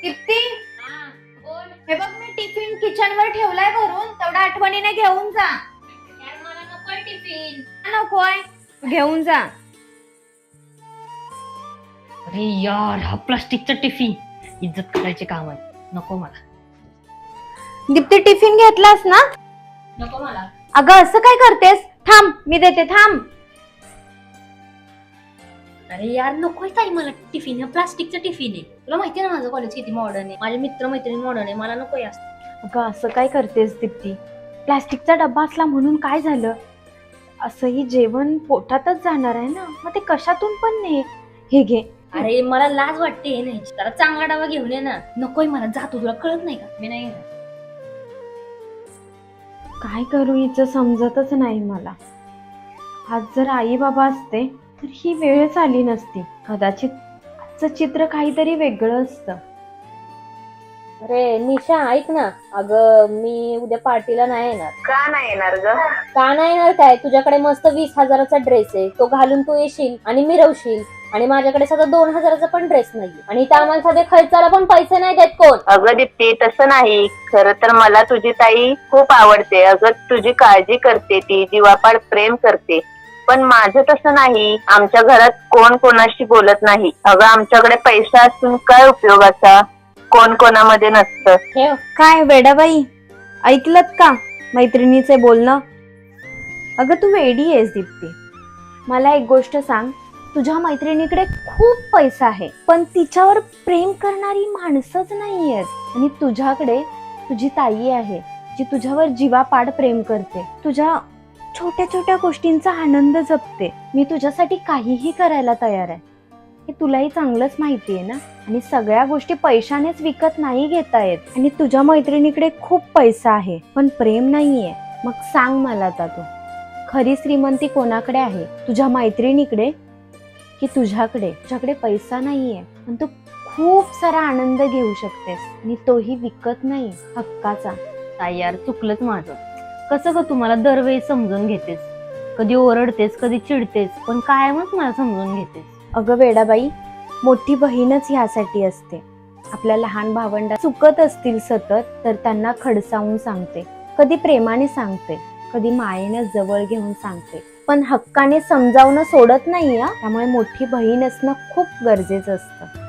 दीप्ती, हा, बोल. हे बघ मी टिफिन किचन वर ठेवलाय भरून, तेवढा आठवणीने घेऊन जा. यार मला नकोय टिफिन. नकोय घेऊन जा. अरे यार, हा प्लास्टिकचा टिफिन इज्जत करायचे काम आहे. नको मला. दीप्ती टिफिन घेतलास ना? नको मला. अगं असं काय करतेस? थांब मी देते, थांब. अरे यार नकोय ताई मला टिफिन. हा प्लास्टिकचा टिफिन आहे. तुला माहिती ना माझं कॉलेज किती मॉडर्न आहे. माझे मित्र मैत्रिणी मॉडर्न आहे. मला नकोय असं. अगं असं काय करतेस दीप्ती? प्लास्टिकचा डब्बा असला म्हणून काय झालं? असंही जेवण पोटातच जाणार आहे ना, मग ते कशातून पण नाही. हे घे. अरे मला लाज वाटते हे नाही. जरा चांगला डबा घेऊन ये ना. नकोय मला. जातो, तुला कळत नाही का? मी नाही येणार. काय करू हिचं समजतच नाही मला. आज जर आई बाबा असते तर ही वेळच आली नसती. कदाचित आजचं चित्र काहीतरी वेगळं असतं. अरे निशा ऐक ना. अगं मी उद्या पार्टीला नाही येणार. का नाही येणार ग? का नाही येणार काय? तुझ्याकडे मस्त 20,000चा ड्रेस आहे. तो घालून तू येशील आणि मिरवशील. आणि माझ्याकडे सध्या 2,000चा पण ड्रेस नाहीये. आणि इथं आम्हाला सध्या खर्चाला पण पैसे नाही देत कोण. अगं दीप्ती तसं नाही. खरं तर मला तुझी ताई खूप आवडते. अगं तुझी काळजी करते, ती जीवापाड प्रेम करते. पण माझं तसं नाही. आमच्या घरात कोण कोणाशी बोलत नाही. अगं आमच्याकडे पैसा असून काय उपयोगाचा? कोण कोणामध्ये नसतं. ठेव. काय वेडाबाई, ऐकलत का मैत्रिणीचे बोलणं? अगं तू वेडी आहेस दीप्ती. मला एक गोष्ट सांग, तुझ्या मैत्रिणीकडे खूप पैसा आहे पण तिच्यावर प्रेम करणारी माणसंच नाही आहेत. आणि तुझ्याकडे तुझी ताई आहे जी तुझ्यावर जीवापाड प्रेम करते, तुझ्या छोट्या छोट्या गोष्टींचा आनंद जपते. मी तुझ्यासाठी काहीही करायला तयार आहे, हे तुलाही चांगलंच माहिती आहे ना. आणि सगळ्या गोष्टी पैशानेच विकत नाही घेता येत. आणि तुझ्या मैत्रिणीकडे खूप पैसा आहे पण प्रेम नाहीये. मग सांग मला आता, तू खरी श्रीमंती कोणाकडे आहे? तुझ्या मैत्रिणीकडे की तुझ्याकडे? तुझ्याकडे पैसा नाहीये पण तू खूप सारा आनंद घेऊ शकतेस आणि तोही विकत नाही, हक्काचा. ताई यार चुकलंच माझं. कसं ग तुम्हाला दरवेळी समजून घेतेस? कधी ओरडतेस, कधी चिडतेस, पण कायमच मला समजून घेतेस. अगं वेडाबाई, मोठी बहीणच ह्यासाठी असते. आपल्या लहान भावंडा चुकत असतील सतत तर त्यांना खडसावून सांगते, कधी प्रेमाने सांगते, कधी मायेनं जवळ घेऊन सांगते, पण हक्काने समजावणं सोडत नाही. त्यामुळे मोठी बहीण असणं खूप गरजेचं असतं.